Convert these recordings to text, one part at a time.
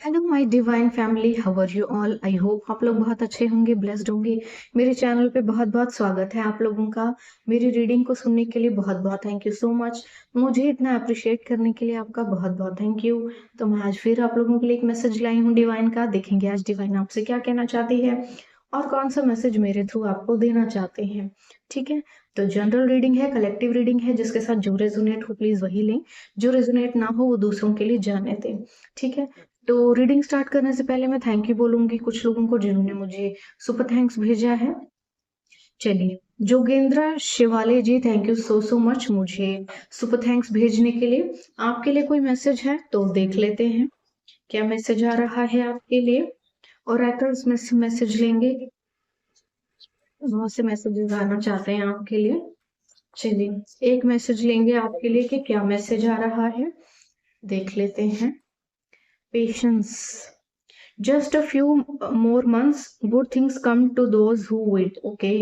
Hello my divine family, how are you all. I hope आप लोग बहुत अच्छे होंगे, ब्लेस्ड होंगे। मेरे चैनल पे बहुत बहुत स्वागत है आप लोगों का। मेरी रीडिंग को सुनने के लिए बहुत बहुत थैंक यू सो मच। मुझे इतना अप्रिशिएट करने के लिए आपका बहुत बहुत थैंक यू। तो मैं आज फिर आप लोगों के लिए एक मैसेज लाई हूँ डिवाइन का। देखेंगे आज डिवाइन आपसे क्या कहना चाहती है और कौन सा मैसेज मेरे थ्रू आपको देना चाहते हैं। ठीक है, तो जनरल रीडिंग है, कलेक्टिव रीडिंग है, जिसके साथ जो रेजोनेट हो प्लीज वही लें, जो रेजोनेट ना हो वो दूसरों के लिए जाने दें। ठीक है, तो रीडिंग स्टार्ट करने से पहले मैं थैंक यू बोलूंगी कुछ लोगों को जिन्होंने मुझे सुपर थैंक्स भेजा है। चलिए, Jogendra Shivale ji, thank you so so much मुझे सुपर थैंक्स भेजने के लिए। आपके लिए कोई मैसेज है तो देख लेते हैं क्या मैसेज आ रहा है आपके लिए। ओरेकल्स में से मैसेज लेंगे, बहुत से मैसेजेस आना चाहते हैं आपके लिए। चलिए, एक मैसेज लेंगे आपके लिए कि क्या मैसेज आ रहा है, देख लेते हैं। Patience, just a few more months, good things come to those who wait. Okay,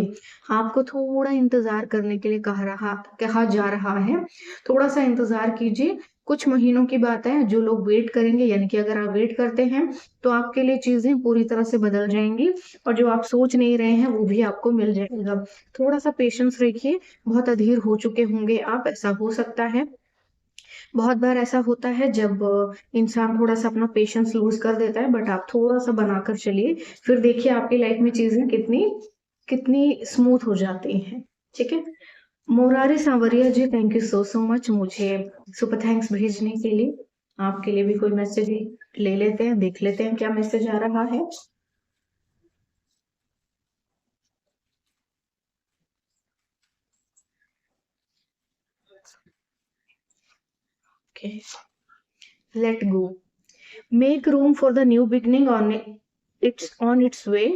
आपको थोड़ा इंतजार करने के लिए कहा जा रहा है। थोड़ा सा इंतजार कीजिए, कुछ महीनों की बात है। जो लोग वेट करेंगे, यानी कि अगर आप वेट करते हैं तो आपके लिए चीजें पूरी तरह से बदल जाएंगी और जो आप सोच नहीं रहे हैं वो भी आपको मिल जाएगा। थोड़ा सा पेशेंस रखिए, बहुत अधीर हो चुके होंगे आप, ऐसा हो सकता है। बहुत बार ऐसा होता है जब इंसान थोड़ा सा अपना पेशेंस लूज कर देता है, बट आप थोड़ा सा बनाकर चलिए, फिर देखिए आपकी लाइफ में चीजें कितनी कितनी स्मूथ हो जाती हैं। ठीक है, Morari Sanwariya ji, thank you so so much मुझे सुपर थैंक्स भेजने के लिए। आपके लिए भी कोई मैसेज ले लेते हैं, देख लेते हैं क्या मैसेज आ रहा है। Okay, let go, make room for the new beginning on its way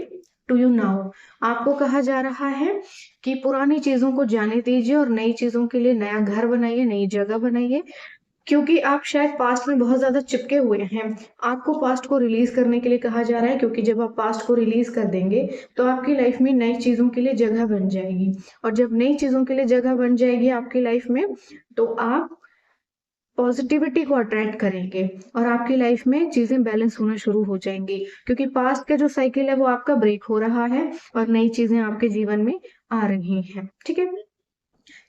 to you now. आपको कहा जा रहा है कि पुरानी चीजों को जाने दीजिए और नई चीजों के लिए नया घर बनाइए, नई जगह बनाइए। क्योंकि आप शायद पास्ट में बहुत ज्यादा चिपके हुए हैं, आपको पास्ट को रिलीज करने के लिए कहा जा रहा है। क्योंकि जब आप पास्ट को रिलीज कर देंगे तो आपकी लाइफ में नई चीजों के लिए जगह बन जाएगी, और जब नई चीजों के लिए जगह बन जाएगी आपकी लाइफ में तो आप पॉजिटिविटी को अट्रैक्ट करेंगे और आपकी लाइफ में चीजें बैलेंस होना शुरू हो जाएंगी। क्योंकि पास्ट का जो साइकिल है वो आपका ब्रेक हो रहा है और नई चीजें आपके जीवन में आ रही हैं। ठीक है,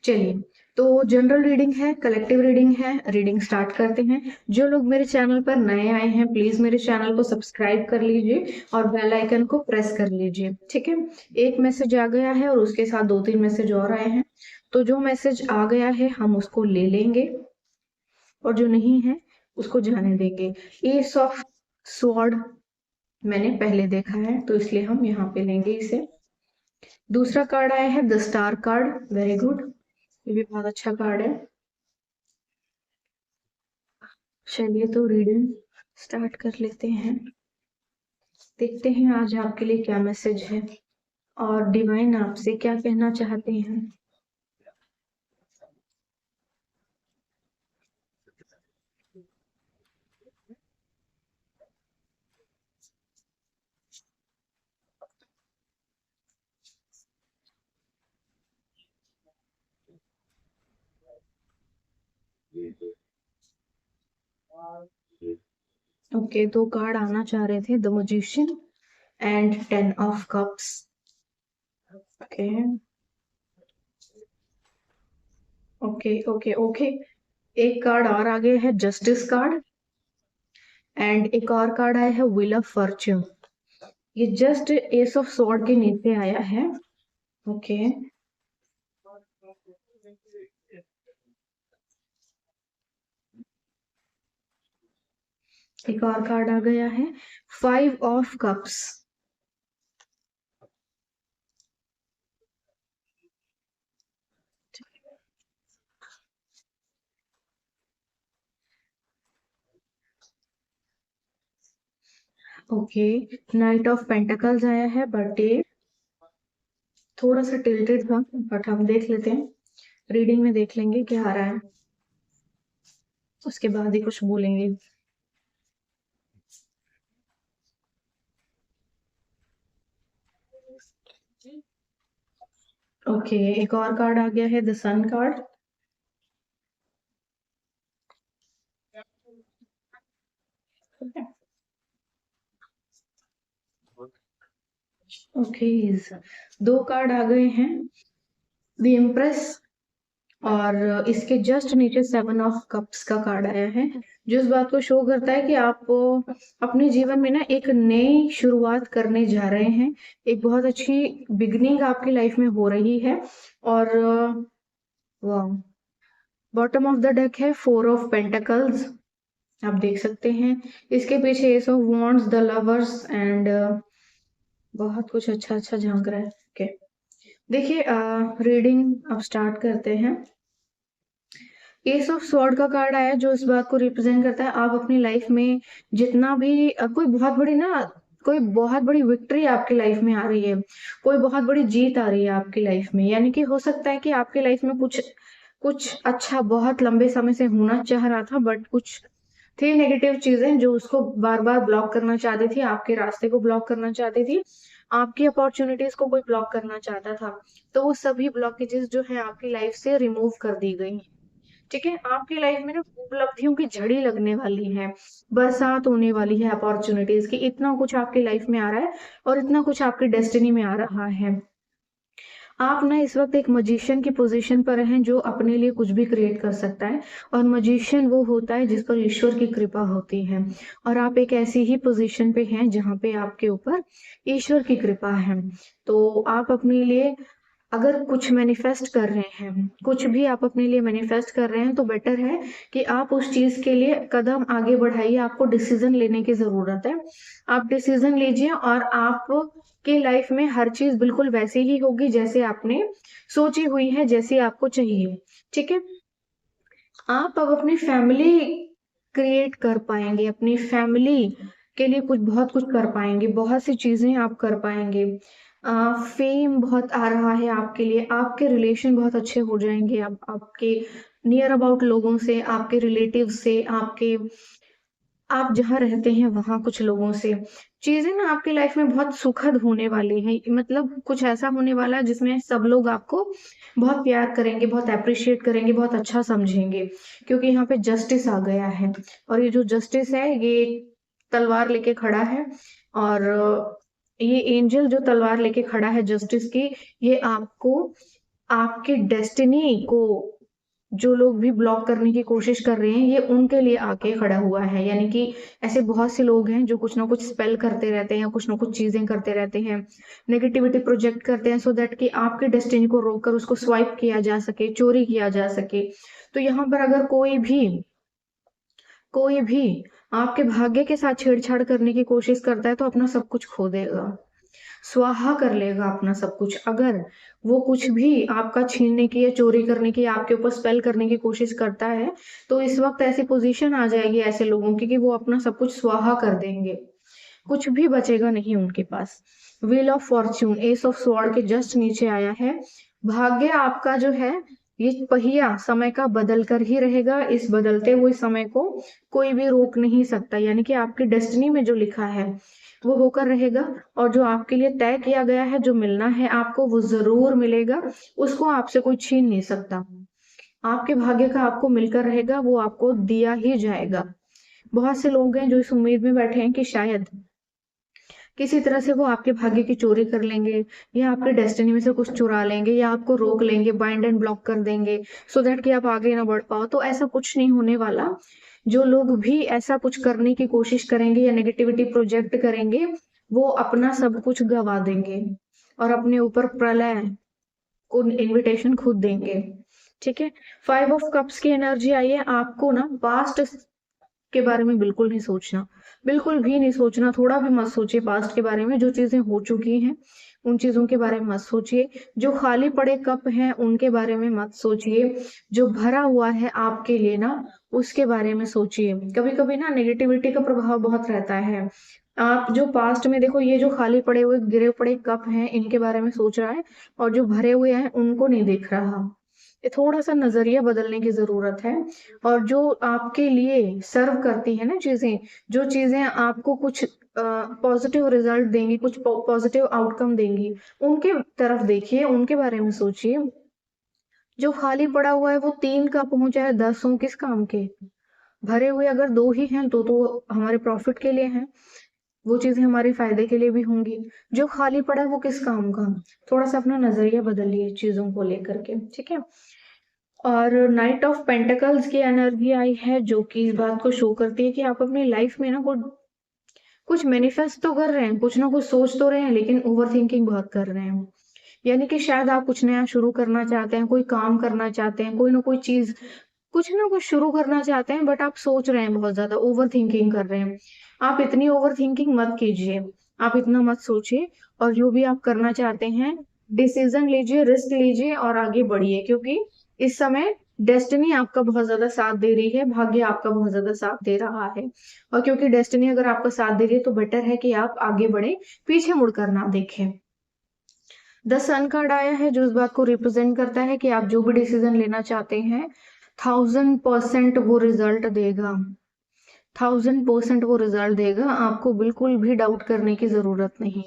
चलिए, तो जनरल रीडिंग है, कलेक्टिव रीडिंग है, रीडिंग स्टार्ट करते हैं। जो लोग मेरे चैनल पर नए आए हैं प्लीज मेरे चैनल को सब्सक्राइब कर लीजिए और बेल आइकन को प्रेस कर लीजिए। ठीक है, एक मैसेज आ गया है और उसके साथ दो तीन मैसेज और आए हैं, तो जो मैसेज आ गया है हम उसको ले लेंगे और जो नहीं है उसको जाने देंगे। एस ऑफ स्वॉर्ड मैंने पहले देखा है तो इसलिए हम यहाँ पे लेंगे इसे। दूसरा कार्ड आया है the star card, very good, ये भी बहुत अच्छा कार्ड है। चलिए, तो रीडिंग स्टार्ट कर लेते हैं, देखते हैं आज आपके लिए क्या मैसेज है और डिवाइन आपसे क्या कहना चाहते हैं। ओके, दो कार्ड आना चाह रहे थे, the magician and 10 of cups. Okay okay okay okay, एक कार्ड और आ गया है जस्टिस कार्ड एंड एक और कार्ड आया है व्हील ऑफ फॉर्च्यून। ये जस्ट एस ऑफ स्वॉर्ड के नीचे आया है। ओके, एक और कार्ड आ गया है 5 of cups. Okay, night of pentacles आया है, बट ये थोड़ा सा टिल्टेड था, बट हम देख लेते हैं, रीडिंग में देख लेंगे क्या आ रहा है, उसके बाद ही कुछ बोलेंगे। ओके, एक और कार्ड आ गया है the sun card. Okay, 2 card आ गए हैं, द इम्प्रेस और इसके जस्ट नीचे 7 ऑफ कप्स का कार्ड आया है, जो इस बात को शो करता है कि आप अपने जीवन में ना एक नई शुरुआत करने जा रहे हैं। एक बहुत अच्छी बिगिनिंग आपकी लाइफ में हो रही है और वाह! बॉटम ऑफ द डेक है 4 ऑफ पेंटिकल्स, आप देख सकते हैं। इसके पीछे S of wands, the lovers and बहुत कुछ अच्छा-अच्छा झाँक रहा है। ओके, देखिए रीडिंग अब स्टार्ट करते हैं। एस ऑफ स्वॉर्ड का कार्ड आया जो इस बात को रिप्रेजेंट करता है आप अपनी लाइफ में जितना भी कोई बहुत बड़ी विक्ट्री आपकी लाइफ में आ रही है, कोई बहुत बड़ी जीत आ रही है आपकी लाइफ में, यानी कि हो सकता है कि आपकी लाइफ में कुछ कुछ अच्छा बहुत लंबे समय से होना चाह रहा था, बट कुछ थी नेगेटिव चीजें जो उसको बार बार ब्लॉक करना चाहती थी, आपके रास्ते को ब्लॉक करना चाहती थी, आपकी अपॉर्चुनिटीज को कोई ब्लॉक करना चाहता था। तो वो सभी ब्लॉकेजेस जो है आपकी लाइफ से रिमूव कर दी गई। ठीक है, आपकी लाइफ में ना उपलब्धियों की झड़ी लगने वाली है, बरसात होने वाली है अपॉर्चुनिटीज की, इतना कुछ आपकी लाइफ में आ रहा है और इतना कुछ आपकी डेस्टिनी में आ रहा है। आप ना इस वक्त एक मजिशियन की पोजीशन पर हैं जो अपने लिए कुछ भी क्रिएट कर सकता है, और मजिशियन वो होता है जिस पर ईश्वर की कृपा होती है, और आप एक ऐसी ही पोजीशन पे हैं जहाँ पे आपके ऊपर ईश्वर की कृपा है। तो आप अपने लिए अगर कुछ मैनिफेस्ट कर रहे हैं, कुछ भी आप अपने लिए मैनिफेस्ट कर रहे हैं, तो बेटर है कि आप उस चीज के लिए कदम आगे बढ़ाइए। आपको डिसीजन लेने की जरूरत है, आप डिसीजन लीजिए और आप की लाइफ में हर चीज बिल्कुल वैसे ही होगी जैसे आपने सोची हुई है, जैसी आपको चाहिए। ठीक है, आप अब अपनी फैमिली क्रिएट कर पाएंगे, अपनी फैमिली के लिए कुछ बहुत कुछ कर पाएंगे, बहुत सी चीजें आप कर पाएंगे। फेम बहुत आ रहा है आपके लिए, आपके रिलेशन बहुत अच्छे हो जाएंगे, आपके नियर अबाउट लोगों से, आपके रिलेटिव से, आपके आप जहाँ रहते हैं वहाँ कुछ लोगों से। चीज़ें ना आपकी लाइफ में बहुत सुखद होने वाली हैं, मतलब कुछ ऐसा होने वाला है जिसमें सब लोग आपको बहुत प्यार करेंगे, बहुत एप्रिशिएट करेंगे, बहुत अच्छा समझेंगे, क्योंकि यहाँ पे जस्टिस आ गया है। और ये जो जस्टिस है ये तलवार लेके खड़ा है, और ये एंजल जो तलवार लेके खड़ा है जस्टिस की, ये आपको आपकी डेस्टिनी को जो लोग भी ब्लॉक करने की कोशिश कर रहे हैं, ये उनके लिए आके खड़ा हुआ है। यानी कि ऐसे बहुत से लोग हैं जो कुछ ना कुछ स्पेल करते रहते हैं, कुछ ना कुछ चीजें करते रहते हैं, नेगेटिविटी प्रोजेक्ट करते हैं, सो दैट कि आपके डेस्टिनी को रोककर उसको स्वाइप किया जा सके, चोरी किया जा सके। तो यहाँ पर अगर कोई भी आपके भाग्य के साथ छेड़छाड़ करने की कोशिश करता है तो अपना सब कुछ खो देगा, स्वाहा कर लेगा अपना सब कुछ। अगर वो कुछ भी आपका छीनने की या चोरी करने की, आपके ऊपर स्पेल करने की कोशिश करता है, तो इस वक्त ऐसी पोजीशन आ जाएगी ऐसे लोगों की कि वो अपना सब कुछ स्वाहा कर देंगे, कुछ भी बचेगा नहीं उनके पास। Wheel of fortune, ace of sword के जस्ट नीचे आया है। भाग्य आपका जो है, ये पहिया समय का बदल कर ही रहेगा, इस बदलते हुए समय को कोई भी रोक नहीं सकता, यानी कि आपकी डेस्टिनी में जो लिखा है वो होकर रहेगा, और जो आपके लिए तय किया गया है, जो मिलना है आपको, वो जरूर मिलेगा, उसको आपसे कोई छीन नहीं सकता। आपके भाग्य का आपको मिलकर रहेगा, वो आपको दिया ही जाएगा। बहुत से लोग हैं जो इस उम्मीद में बैठे हैं कि शायद किसी तरह से वो आपके भाग्य की चोरी कर लेंगे, या आपके डेस्टिनी में से कुछ चुरा लेंगे, या आपको रोक लेंगे, बाइंड एंड ब्लॉक कर देंगे, सो दैट कि आप आगे ना बढ़ पाओ। तो ऐसा कुछ नहीं होने वाला। जो लोग भी ऐसा कुछ करने की कोशिश करेंगे या नेगेटिविटी प्रोजेक्ट करेंगे, वो अपना सब कुछ गवा देंगे और अपने ऊपर प्रलय को इनविटेशन खुद देंगे। ठीक है, 5 ऑफ कप्स की एनर्जी आई है। आपको ना पास्ट के बारे में बिल्कुल नहीं सोचना, बिल्कुल भी नहीं सोचना, थोड़ा भी मत सोचिए पास्ट के बारे में। जो चीजें हो चुकी हैं उन चीजों के बारे में मत सोचिए, जो खाली पड़े कप हैं उनके बारे में मत सोचिए, जो भरा हुआ है आपके लिए ना उसके बारे में सोचिए। कभी कभी ना नेगेटिविटी का प्रभाव बहुत रहता है। आप जो पास्ट में देखो, ये जो खाली पड़े हुए गिरे पड़े कप हैं इनके बारे में सोच रहा है, और जो भरे हुए हैं उनको नहीं देख रहा। ये थोड़ा सा नजरिया बदलने की जरूरत है। और जो आपके लिए सर्व करती है ना चीजें, जो चीजें आपको कुछ पॉजिटिव रिजल्ट देंगी, कुछ पॉजिटिव आउटकम देंगी, उनके तरफ देखिए, उनके बारे में सोचिए। जो खाली पड़ा हुआ है वो 3 कप हो चाहे 10 हो, किस काम के? भरे हुए अगर 2 ही हैं तो हमारे प्रॉफिट के लिए हैं। वो चीज़ें हमारे फ़ायदे के लिए भी होंगी। जो खाली पड़ा है वो किस काम का? थोड़ा-सा अपना नज़रिया बदलिए चीज़ों को लेकर के, ठीक है? और नाइट ऑफ पेंटिकल्स की एनर्जी आई है जो कि इस बात को शो करती है कि आप अपनी लाइफ़ में ना कुछ मैनिफेस्ट तो कर रहे हैं, कुछ ना कुछ सोच तो रहे हैं, लेकिन ओवरथिंकिंग बहुत कर रहे हैं। यानी कि शायद आप कुछ नया शुरू करना चाहते हैं, कोई काम करना चाहते हैं, कोई ना कोई चीज़ कुछ ना कुछ शुरू करना चाहते हैं, बट आप सोच रहे हैं बहुत ज़्यादा, ओवरथिंकिंग कर रहे हैं। आप इतनी ओवरथिंकिंग मत कीजिए, आप इतना मत सोचिए, और जो भी आप करना चाहते हैं, डिसीज़न लीजिए, रिस्क लीजिए और आगे बढ़िए, क्योंकि इस समय डेस्टिनी आपका बहुत ज़्यादा साथ दे रही है, भाग्य आपका बहुत ज़्यादा साथ दे रहा है। और क्योंकि डेस्टिनी अगर आपका साथ दे रही है, तो बेटर है कि आप आगे बढ़ें, पीछे मुड़कर ना देखें। द सन कार्ड आया है जो इस बात को रिप्रेजेंट करता है कि आप जो भी डिसीजन लेना चाहते हैं, 1000% वो रिजल्ट देगा। 1000% वो रिजल्ट देगा, आपको बिल्कुल भी डाउट करने की जरूरत नहीं।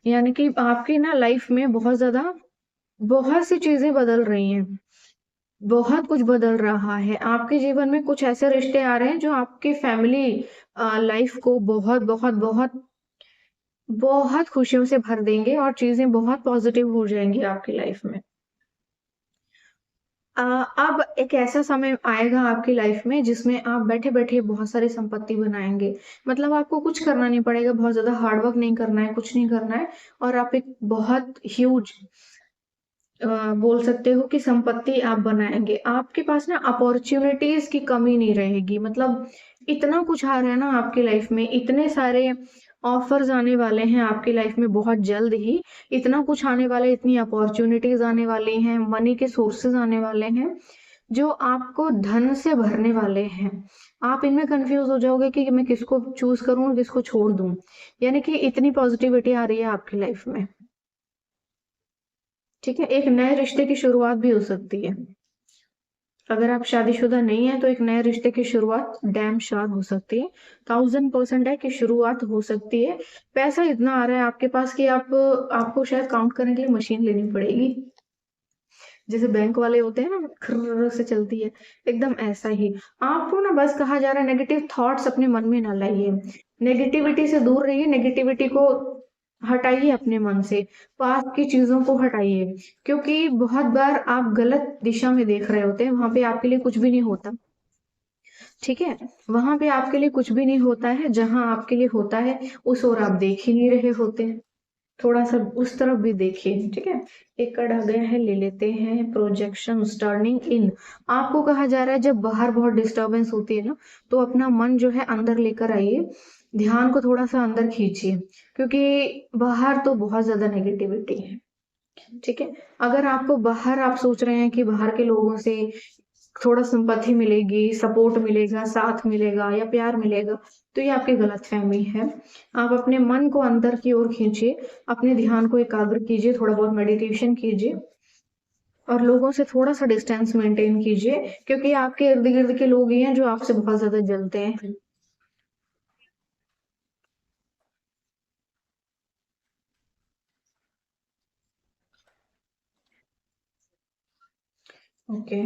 यानी कि आपकी ना लाइफ में बहुत सी चीजें बदल रही हैं, बहुत कुछ बदल रहा है। आपके जीवन में कुछ ऐसे रिश्ते आ रहे हैं जो आपकी फैमिली लाइफ को बहुत बहुत बहुत बहुत खुशियों से भर देंगे और चीजें बहुत पॉजिटिव हो जाएंगी आपकी लाइफ में। अब एक ऐसा समय आएगा आपकी लाइफ में जिसमें आप बैठे-बैठे बहुत सारी संपत्ति बनाएँगे। मतलब आपको कुछ करना नहीं पड़ेगा, बहुत ज़्यादा हार्ड वर्क नहीं करना है, कुछ नहीं करना है, और आप एक बहुत ह्यूज बोल सकते हो कि संपत्ति आप बनाएँगे। आपके पास ना अपॉर्च्युनिटीज़ की कमी नहीं रहेगी। मतलब इतना कुछ आ रहा है ना आपकी लाइफ में, इतने सारे ऑफर्स आने वाले हैं आपकी लाइफ में बहुत जल्द ही। इतना कुछ आने वाला है, इतनी अपॉर्च्युनिटीज़ आने वाली हैं, मनी के सोर्सेज़ आने वाले हैं, जो आपको धन से भरने वाले हैं। आप इनमें कन्फ्यूज़ हो जाओगे कि मैं किसको चूज़ करूँ और किसको छोड़ दूँ। यानी कि इतनी पॉज़िटिविटी आ रही है आपकी लाइफ में। ठीक है? एक नए रिश्ते की शुरुआत भी हो सकती है। अगर आप शादीशुदा नहीं हैं, तो एक नए रिश्ते की शुरुआत डैम श्योर हो सकती है। 1000% है कि शुरुआत हो सकती है। पैसा इतना आ रहा है आपके पास कि आपको शायद काउंट करने के लिए मशीन लेनी पड़ेगी। जैसे बैंक वाले होते हैं ना, खर्र से चलती है, एकदम ऐसा ही। आपको ना बस कहा जा रहा है नेगेटिव थॉट्स अपने मन में ना लाइए। नेगेटिविटी से दूर रहिए, नेगेटिविटी को हटाइए अपने मन से, पास की चीज़ों को हटाइए, क्योंकि बहुत बार आप गलत दिशा में देख रहे होते हैं, वहाँ पे आपके लिए कुछ भी नहीं होता, ठीक है? वहाँ पे आपके लिए कुछ भी नहीं होता है, जहाँ आपके लिए होता है, उस ओर आप देख ही नहीं रहे होते हैं। थोड़ा-सा उस तरफ भी देखिए, ठीक है? एक कार्ड आ गया है, ले लेते हैं, प्रोजेक्शंस टर्निंग इन। आपको कहा जा रहा है जब बाहर बहुत डिस्टर्बेंस होती है ना, तो अपना मन जो है अंदर लेकर आइए, ध्यान को थोड़ा-सा अंदर खींचिए, क्योंकि बाहर तो बहुत ज़्यादा नेगेटिविटी है, ठीक है? अगर आपको बाहर आप सोच रहे हैं कि बाहर के लोगों से थोड़ा सिंपैथी मिलेगी, सपोर्ट मिलेगा, साथ मिलेगा या प्यार मिलेगा, तो ये आपकी गलतफ़हमी है। आप अपने मन को अंदर की ओर खींचिए, अपने ध्यान को एकाग्र कीजिए, थोड़ा बहुत मेडिटेशन कीजिए और लोगों से थोड़ा-सा डिस्टेंस मेंटेन कीजिए, क्योंकि आपके इर्द-गिर्द के लोग ही हैं जो आपसे बहुत ज़्यादा जलते हैं। ओके।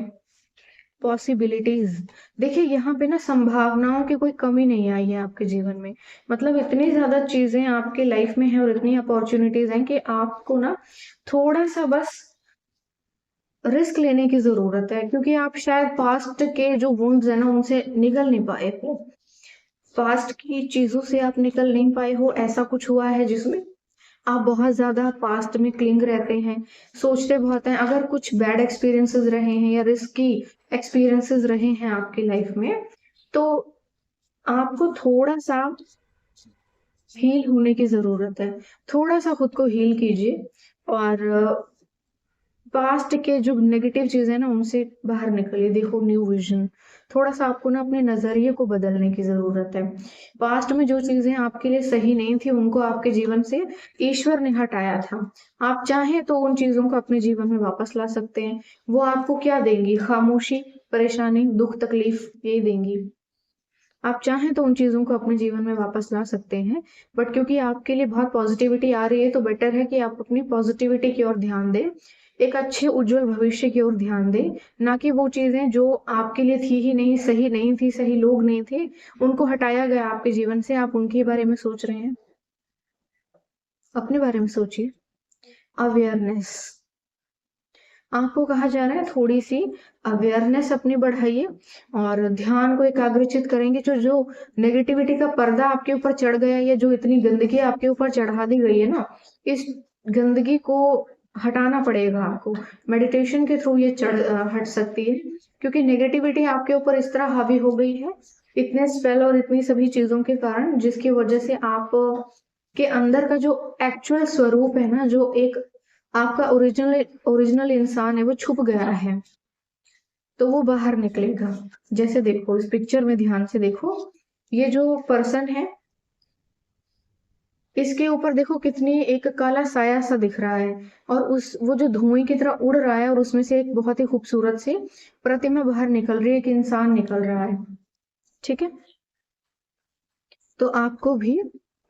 पॉसिबिलिटीज़, देखिए यहाँ पे ना संभावनाओं की कोई कमी नहीं आई है आपके जीवन में। मतलब इतनी ज़्यादा चीज़ें आपके लाइफ में हैं और इतनी अपॉर्च्युनिटीज़ हैं कि आपको ना थोड़ा-सा बस रिस्क लेने की ज़रूरत है, क्योंकि आप शायद पास्ट के जो वुंड्स हैं ना, उनसे निकल नहीं पाए हो। पास्ट की चीज़ों से आप निकल नहीं पाए हो, ऐसा कुछ हुआ है जिसमें आप बहुत ज़्यादा पास्ट में क्लिंग रहते हैं, सोचते बहुत हैं। अगर कुछ बैड एक्सपीरियंसेस रहे हैं या रिस्की एक्सपीरियंसेस रहे हैं आपकी लाइफ में, तो आपको थोड़ा-सा हील होने की ज़रूरत है। थोड़ा-सा खुद को हील कीजिए और पास्ट के जो नेगेटिव चीज़ें हैं ना, उनसे बाहर निकलिए, देखो न्यू विज़न। थोड़ा-सा आपको ना अपने नज़रिए को बदलने की ज़रूरत है। पास्ट में जो चीज़ें आपके लिए सही नहीं थी, उनको आपके जीवन से ईश्वर ने हटाया था। आप चाहें तो उन चीज़ों को अपने जीवन में वापस ला सकते हैं। वो आपको क्या देंगी? खामोशी, परेशानी, दुःख, तकलीफ़ यही देंगी। आप चाहें तो उन चीज़ों को अपने जीवन में वापस ला सकते हैं, बट क्योंकि आपके लिए बहुत पॉज़िटिविटी आ रही है, तो बेटर है कि आप अपनी पॉज़िटिविटी की ओर ध्यान दें। एक अच्छे उज्जवल भविष्य की ओर ध्यान दें, ना कि वो चीज़ें जो आपके लिए थी ही नहीं, सही नहीं थी, सही लोग नहीं थे, उनको हटाया गया आपके जीवन से, आप उनके बारे में सोच रहे हैं। अपने बारे में सोचिए। अवेयरनेस, आपको कहा जा रहा है थोड़ी सी अवेयरनेस अपनी बढ़ाइए और ध्यान को एकाग्रचित करेंगे। जो जो नेगेटिविटी का पर्दा आपके ऊपर चढ़ गया या जो इतनी गंदगी आपके ऊपर चढ़ा दी गई है ना, इस गंदगी को हटाना पड़ेगा आपको। मेडिटेशन के थ्रू ये हट सकती है, क्योंकि नेगेटिविटी आपके ऊपर इस तरह हावी हो गई है इतने स्पेल और इतनी सभी चीजों के कारण, जिसकी वजह से आप के अंदर का जो एक्चुअल स्वरूप है ना, जो एक आपका ओरिजिनल ओरिजिनल इंसान है, वो छुप गया है, तो वो बाहर निकलेगा। जैसे देखो इस पिक्चर में ध्यान से देखो, ये जो पर्सन है इसके ऊपर देखो कितनी एक काला साया सा दिख रहा है, और उस वो जो धुएं की तरह उड़ रहा है और उसमें से एक बहुत ही खूबसूरत सी प्रतिमा बाहर निकल रही है, एक इंसान निकल रहा है। ठीक है, तो आपको भी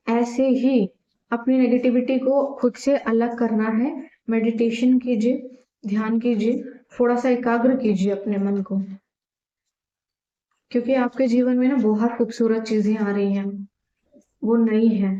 ऐसे ही अपनी नेगेटिविटी को खुद से अलग करना है। मेडिटेशन कीजिए, ध्यान कीजिए, थोड़ा सा एकाग्र कीजिए अपने मन को, क्योंकि आपके जीवन में ना बहुत खूबसूरत चीजें आ रही हैं, वो नई है।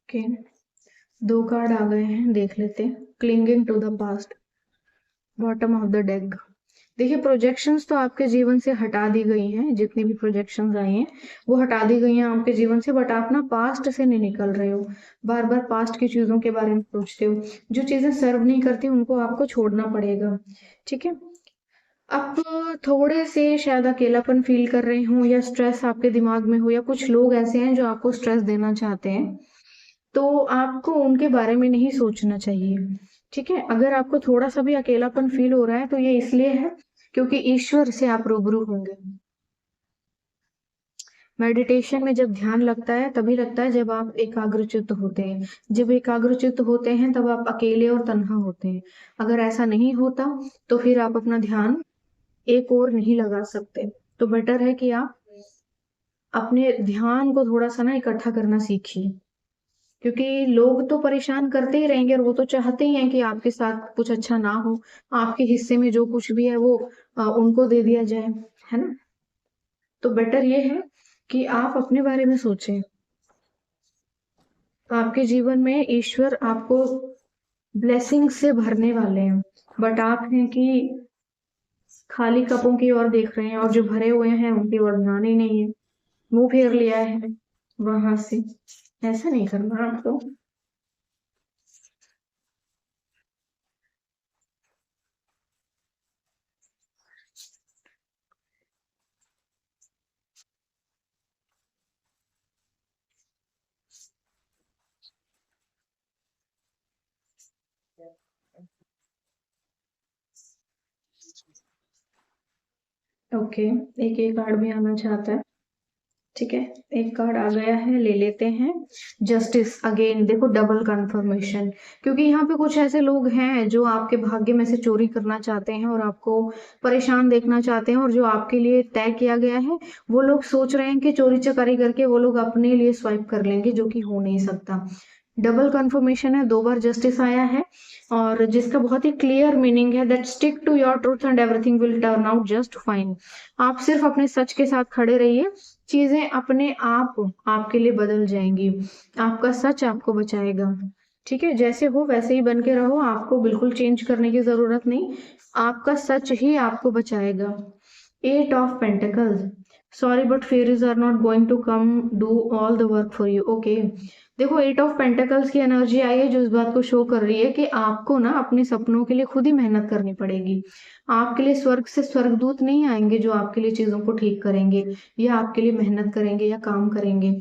ओके, दो कार्ड आ गए हैं, देख लेते हैं। Clinging to the past, bottom of the deck. देखिए प्रोजेक्शंस तो आपके जीवन से हटा दी गई हैं, जितनी भी प्रोजेक्शंस आई हैं वो हटा दी गई हैं आपके जीवन से, बट आप ना पास्ट से नहीं निकल रहे हो। बार बार पास्ट की चीजों के बारे में सोचते हो, जो चीजें सर्व नहीं करती उनको आपको छोड़ना पड़ेगा। ठीक है, आप थोड़े से शायद अकेलापन फील कर रहे हो, या स्ट्रेस आपके दिमाग में हो, या कुछ लोग ऐसे हैं जो आपको स्ट्रेस देना चाहते हैं, तो आपको उनके बारे में नहीं सोचना चाहिए। ठीक है, अगर आपको थोड़ा सा भी अकेलापन फील हो रहा है तो ये इसलिए है क्योंकि ईश्वर से आप रूबरू होंगे। मेडिटेशन में जब ध्यान लगता है तभी लगता है जब आप एकाग्रचित्त होते हैं। जब एकाग्रचित्त होते हैं तब आप अकेले और तन्हा होते हैं। अगर ऐसा नहीं होता तो फिर आप अपना ध्यान एक और नहीं लगा सकते। तो बेटर है कि आप अपने ध्यान को थोड़ा सा ना इकट्ठा करना सीखिए, क्योंकि लोग तो परेशान करते ही रहेंगे और वो तो चाहते ही हैं कि आपके साथ कुछ अच्छा ना हो, आपके हिस्से में जो कुछ भी है वो उनको दे दिया जाए, है ना। तो बेटर ये है कि आप अपने बारे में सोचें। तो आपके जीवन में ईश्वर आपको ब्लेसिंग से भरने वाले हैं, बट आप हैं कि खाली कपों की ओर देख रहे हैं और जो भरे हुए हैं उनकी ओर ध्यान ही नहीं है, मुंह फेर लिया है वहां से। ऐसा नहीं करना आपको। ओके, एक एक कार्ड भी आना चाहता है। ठीक है, एक कार्ड आ गया है, ले लेते हैं। जस्टिस, अगेन देखो डबल कंफर्मेशन, क्योंकि यहाँ पे कुछ ऐसे लोग हैं जो आपके भाग्य में से चोरी करना चाहते हैं और आपको परेशान देखना चाहते हैं, और जो आपके लिए तय किया गया है वो लोग सोच रहे हैं कि चोरी चकारी करके वो लोग अपने लिए स्वाइप कर लेंगे, जो कि हो नहीं सकता। डबल कंफर्मेशन है, दो बार जस्टिस आया है, और जिसका बहुत ही क्लियर मीनिंग है that stick to your truth and everything will turn out just fine. आप सिर्फ अपने सच के साथ खड़े रहिए, चीजें अपने आप आपके लिए बदल जाएंगी। आपका सच आपको बचाएगा। ठीक है, जैसे हो वैसे ही बन के रहो, आपको बिल्कुल चेंज करने की जरूरत नहीं। आपका सच ही आपको बचाएगा। Eight of pentacles, sorry but fairies are not going to come do all the work for you. Okay, देखो एट ऑफ पेंटिकल्स की एनर्जी आई है, जो इस बात को शो कर रही है कि आपको ना अपने सपनों के लिए खुद ही मेहनत करनी पड़ेगी। आपके लिए स्वर्ग से स्वर्गदूत नहीं आएंगे जो आपके लिए चीजों को ठीक करेंगे या आपके लिए मेहनत करेंगे या काम करेंगे।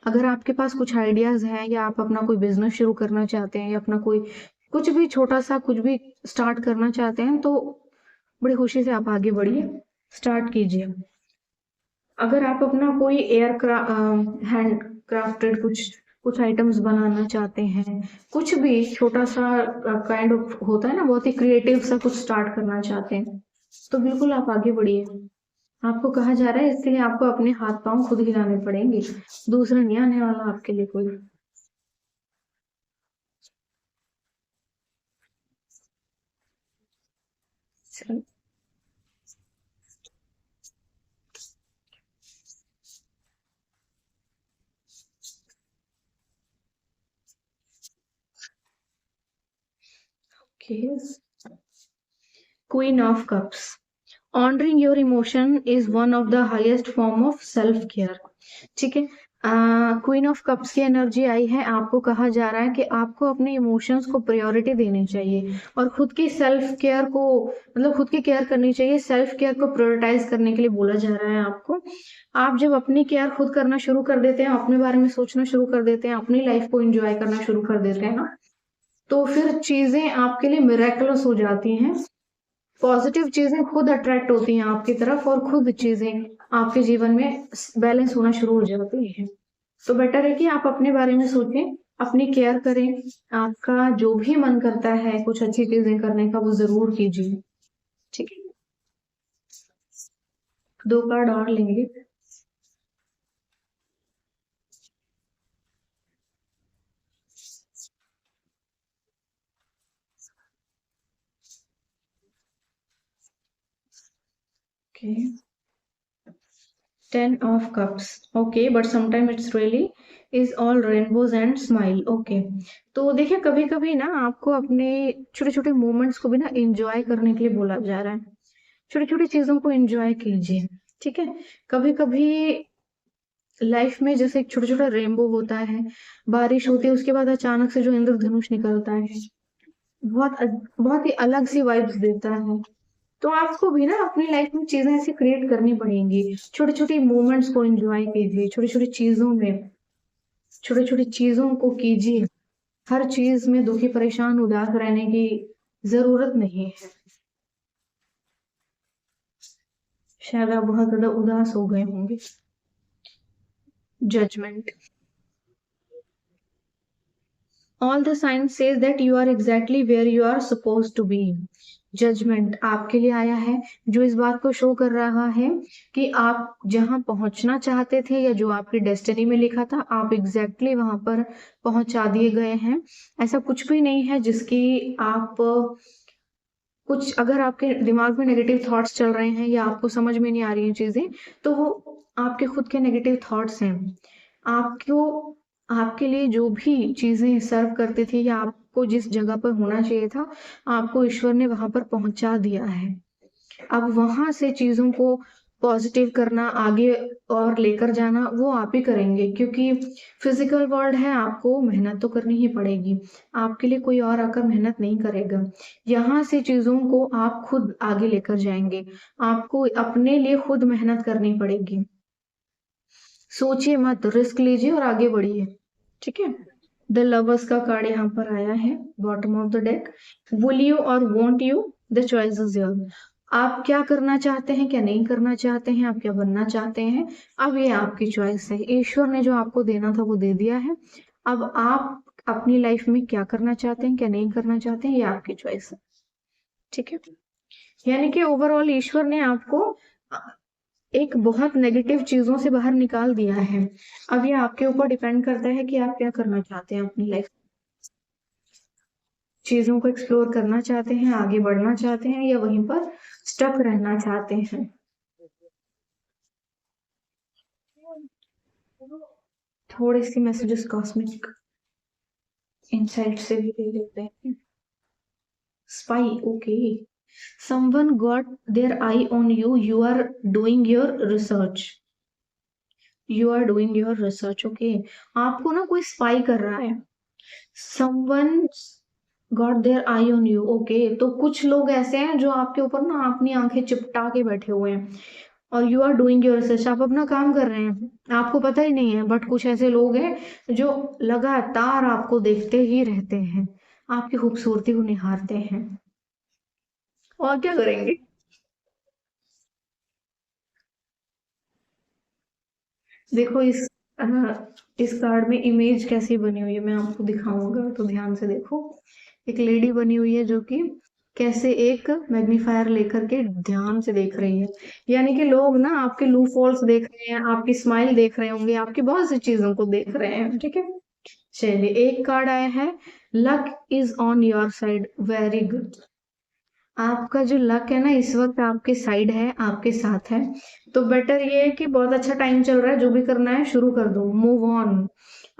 अगर आपके पास कुछ आइडियाज हैं, या आप अपना कोई बिजनेस शुरू करना चाहते हैं, या अपना कोई कुछ भी छोटा सा कुछ भी स्टार्ट करना चाहते हैं, तो बड़ी खुशी से आप आगे बढ़िए, स्टार्ट कीजिए। अगर आप अपना कोई हैंड क्राफ्टेड कुछ कुछ आइटम्स बनाना चाहते हैं, कुछ भी छोटा सा काइंड ऑफ होता है ना, बहुत ही क्रिएटिव सा कुछ स्टार्ट करना चाहते हैं, तो बिल्कुल आप आगे बढ़िए। आपको कहा जा रहा है, इसके लिए आपको अपने हाथ पांव खुद हिलाने पड़ेंगे, दूसरा नहीं आने वाला आपके लिए कोई। Queen of cups, honouring your emotion is one of the highest form of self care. ठीक है, क्वीन ऑफ कप्स की एनर्जी आई है, आपको कहा जा रहा है कि आपको अपने इमोशंस को प्रायोरिटी देनी चाहिए और खुद की सेल्फ केयर को, मतलब खुद की केयर करनी चाहिए, सेल्फ केयर को प्रायोरिटाइज करने के लिए बोला जा रहा है आपको। आप जब अपनी केयर खुद करना शुरू कर देते हैं, अपने बारे में सोचना शुरू कर देते हैं, अपनी लाइफ को एंजॉय करना शुरू कर देते हैं ना, तो फिर चीजें आपके लिए मिरेकलस हो जाती हैं। पॉजिटिव चीजें खुद अट्रैक्ट होती हैं आपकी तरफ और खुद चीजें आपके जीवन में बैलेंस होना शुरू हो जाती है। तो बेटर है कि आप अपने बारे में सोचें, अपनी केयर करें, आपका जो भी मन करता है कुछ अच्छी चीजें करने का वो जरूर कीजिए। ठीक है, 2 कार्ड और लेंगे। Okay, 10 of cups, okay, but sometimes it's really is all rainbows and smile, okay। तो देखिए, कभी कभी ना आपको अपने छोटे छोटे मोमेंट्स को भी ना एंजॉय करने के लिए बोला जा रहा है, छोटी छोटी चीजों को एंजॉय कीजिए। ठीक है, कभी कभी लाइफ में जैसे एक छोटा छोटा रेनबो होता है, बारिश होती है, उसके बाद अचानक से जो इंद्रधनुष निकलता है, बहुत ही अलग सी वाइब्स देता है। तो आपको भी ना अपनी लाइफ में चीजें ऐसी क्रिएट करनी पड़ेंगी, छोटी छोटी मोमेंट्स को एंजॉय कीजिए, छोटी छोटी चीजों में, छोटी छोटी चीजों को कीजिए। हर चीज में दुखी परेशान उदास रहने की जरूरत नहीं है। शायद आप बहुत ज्यादा उदास हो गए होंगे। Judgement, all the science says that you are exactly where you are suppose to be. Judgement आपके लिए आया है, जो इस बात को शो कर रहा है कि आप जहां पहुंचना चाहते थे या जो आपकी डेस्टिनी में लिखा था, आप एग्जैक्टली वहां पर पहुंचा दिए गए हैं। ऐसा कुछ भी नहीं है जिसकी आप कुछ, अगर आपके दिमाग में नेगेटिव थॉट्स चल रहे हैं या आपको समझ में नहीं आ रही हैं चीजें, तो वो आपके खुद के नेगेटिव थॉट्स हैं। आपको, आपके लिए जो भी चीजें सर्व करती थी या आपको जिस जगह पर होना चाहिए था, आपको ईश्वर ने वहां पर पहुंचा दिया है। अब वहां से चीजों को पॉजिटिव करना, आगे और लेकर जाना, वो आप ही करेंगे, क्योंकि फिजिकल वर्ल्ड है, आपको मेहनत तो करनी ही पड़ेगी। आपके लिए कोई और आकर मेहनत नहीं करेगा। यहाँ से चीजों को आप खुद आगे लेकर जाएंगे, आपको अपने लिए खुद मेहनत करनी पड़ेगी। सोचिए मत, रिस्क लीजिए और आगे बढ़िए। ठीक है, द लवर्स का कार्ड यहाँ पर आया है, bottom of the deck. Will you और won't you, the choice is your. आप क्या करना चाहते हैं, क्या नहीं करना चाहते हैं, आप क्या बनना चाहते हैं, अब ये आपकी चॉइस है। ईश्वर ने जो आपको देना था वो दे दिया है। अब आप अपनी लाइफ में क्या करना चाहते हैं, क्या नहीं करना चाहते हैं, ये आपकी चॉइस है। ठीक है, यानी कि ओवरऑल ईश्वर ने आपको एक बहुत नेगेटिव चीजों से बाहर निकाल दिया है। अब ये आपके ऊपर डिपेंड करता है कि आप क्या करना चाहते हैं अपनी लाइफ, चीजों को एक्सप्लोर करना चाहते हैं, आगे बढ़ना चाहते हैं, या वहीं पर स्टक रहना चाहते हैं। थोड़े सी मैसेजेस कॉस्मिक इनसाइट से भी ले लेते हैं। Spy, okay, someone got their eye on you, you are doing your research, you are doing your research, okay। आपको ना कोई स्पाई कर रहा है, someone got their eye on you, okay। तो कुछ लोग ऐसे हैं जो आपके ऊपर ना अपनी आंखें चिपटा के बैठे हुए हैं, और you are doing your research, आप अपना काम कर रहे हैं, आपको पता ही नहीं है, बट कुछ ऐसे लोग हैं जो लगातार आपको देखते ही रहते हैं, आपकी खूबसूरती को निहारते हैं, और क्या करेंगे। देखो, इस इस कार्ड में इमेज कैसी बनी हुई है मैं आपको दिखाऊंगा, तो ध्यान से देखो। एक लेडी बनी हुई है जो कि कैसे एक मैग्नीफायर लेकर के ध्यान से देख रही है। यानी कि लोग ना आपके लू फॉल्स देख रहे हैं, आपकी स्माइल देख रहे होंगे, आपकी बहुत सी चीजों को देख रहे हैं। ठीक है, चलिए एक कार्ड आया है, luck is on your side, very good. आपका जो लक है ना इस वक्त आपके साइड है, आपके साथ है। तो बेटर ये है कि बहुत अच्छा टाइम चल रहा है, जो भी करना है शुरू कर दो, मूव ऑन।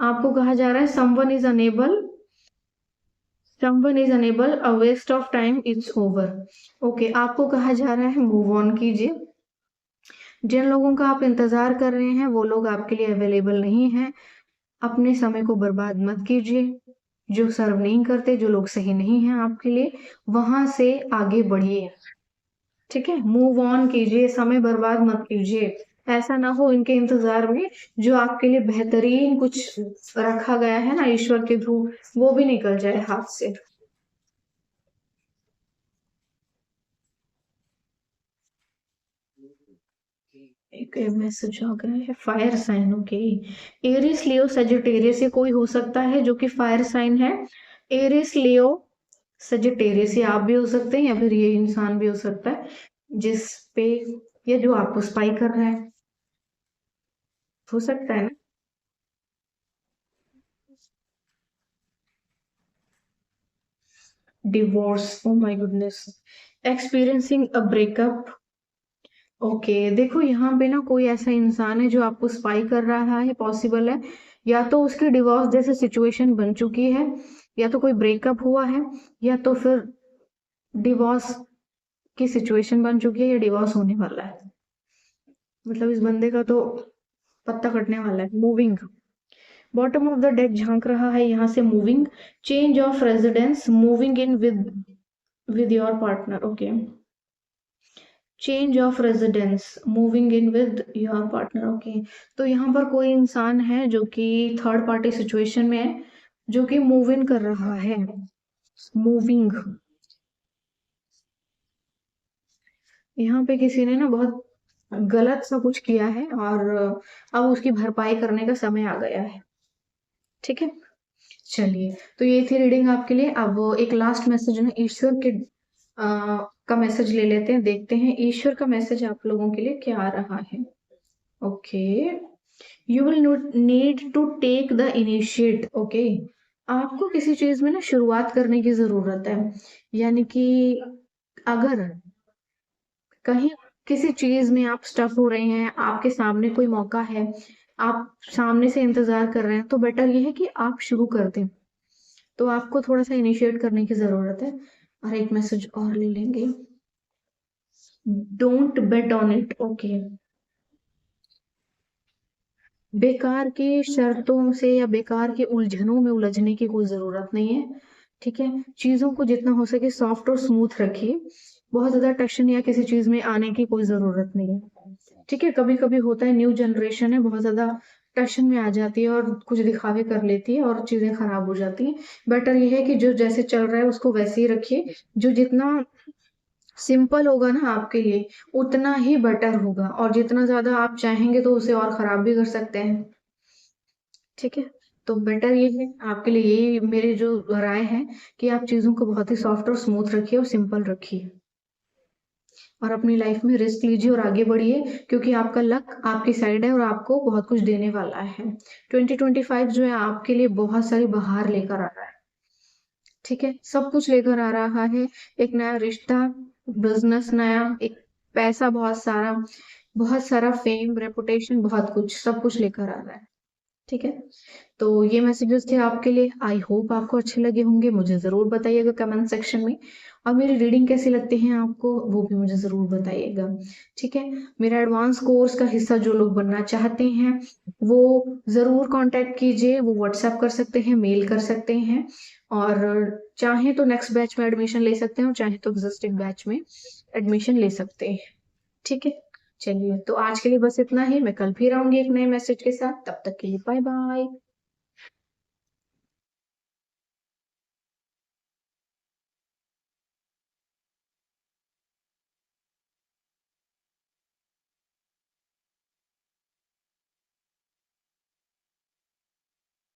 आपको कहा जा रहा है someone is unable, a waste of time is over. Okay, आपको कहा जा रहा है मूव ऑन कीजिए। जिन लोगों का आप इंतजार कर रहे हैं वो लोग आपके लिए अवेलेबल नहीं है। अपने समय को बर्बाद मत कीजिए। जो सर्व नहीं करते, जो लोग सही नहीं हैं आपके लिए, वहां से आगे बढ़िए। ठीक है, मूव ऑन कीजिए, समय बर्बाद मत कीजिए। ऐसा ना हो इनके इंतजार में जो आपके लिए बेहतरीन कुछ रखा गया है ना ईश्वर के थ्रू, वो भी निकल जाए हाथ से। एक मैसेज आ गया है, fire sign. Okay, Aries Leo Sagittarius, ये कोई हो सकता है जो कि फायर साइन है। एरिस लियो सजिटेरियस, ये आप भी हो सकते हैं या फिर ये इंसान भी हो सकता है जिस पे या जो आपको स्पाई कर रहा है, हो सकता है ना। Divorce, oh my goodness, experiencing a breakup. Okay, देखो यहाँ पे ना कोई ऐसा इंसान है जो आपको स्पाई कर रहा है, पॉसिबल है या तो उसकी डिवोर्स जैसे सिचुएशन बन चुकी है, या तो कोई ब्रेकअप हुआ है, या तो फिर डिवोर्स की सिचुएशन बन चुकी है, या डिवोर्स होने वाला है। मतलब इस बंदे का तो पत्ता कटने वाला है। Moving, bottom of the deck झांक रहा है यहाँ से, moving, change of residence, moving in with your partner. Okay, change of residence, moving in with your partner. Okay, तो यहाँ पर कोई इंसान है जो कि थर्ड पार्टी सिचुएशन में है, जो कि मूव इन कर रहा है, मूविंग। यहाँ पे किसी ने ना बहुत गलत सा कुछ किया है और अब उसकी भरपाई करने का समय आ गया है। ठीक है, चलिए, तो ये थी रीडिंग आपके लिए। अब एक लास्ट मैसेज ना ईश्वर के का मैसेज ले लेते हैं, देखते हैं ईश्वर का मैसेज आप लोगों के लिए क्या आ रहा है। Okay, you will need to take the initiate. Okay, आपको किसी चीज में ना शुरुआत करने की जरूरत है। यानी कि अगर कहीं किसी चीज में आप स्टक हो रहे हैं, आपके सामने कोई मौका है, आप सामने से इंतजार कर रहे हैं, तो बेटर ये है कि आप शुरू कर दें। तो आपको थोड़ा सा इनिशिएट करने की जरूरत है। और एक मैसेज और ले लेंगे, don't bet on it. Okay, बेकार की शर्तों से या बेकार के उलझनों में उलझने की कोई जरूरत नहीं है। ठीक है, चीजों को जितना हो सके सॉफ्ट और स्मूथ रखिए। बहुत ज्यादा टशन या किसी चीज में आने की कोई जरूरत नहीं है। ठीक है, कभी कभी होता है, न्यू जनरेशन है, बहुत ज्यादा टशन में आ जाती है और कुछ दिखावे कर लेती है और चीजें खराब हो जाती हैं। बेटर ये है कि जो जैसे चल रहा है उसको वैसे ही रखिए। जो जितना सिंपल होगा ना आपके लिए उतना ही बेटर होगा, और जितना ज्यादा आप चाहेंगे तो उसे और खराब भी कर सकते हैं। ठीक है, तो बेटर ये है आपके लिए, यही मेरी जो राय है कि आप चीजों को बहुत ही सॉफ्ट और स्मूथ रखिए और सिंपल रखिए, और अपनी लाइफ में रिस्क लीजिए और आगे बढ़िए, क्योंकि आपका लक आपकी साइड है और आपको बहुत कुछ देने वाला है। 2025 जो है आपके लिए बहुत सारी बहार लेकर आ रहा है। ठीक है, सब कुछ लेकर आ रहा है। एक नया रिश्ता, बिजनेस नया, एक पैसा बहुत सारा फेम, रेपुटेशन, बहुत कुछ, सब कुछ लेकर आ रहा है। ठीक है, तो ये मैसेजेस थे आपके लिए। आई होप आपको अच्छे लगे होंगे, मुझे जरूर बताइएगा कमेंट सेक्शन में। और मेरी रीडिंग कैसी लगती है आपको वो भी मुझे जरूर बताइएगा। ठीक है, मेरा एडवांस कोर्स का हिस्सा जो लोग बनना चाहते हैं वो जरूर कांटेक्ट कीजिए। वो व्हाट्सएप कर सकते हैं, मेल कर सकते हैं, और चाहे तो नेक्स्ट बैच में एडमिशन ले सकते हैं और चाहे तो एग्जिस्टिंग बैच में एडमिशन ले सकते हैं। ठीक है, चलिए, तो आज के लिए बस इतना ही। मैं कल फिर आऊंगी एक नए मैसेज के साथ, तब तक के लिए बाय बाय।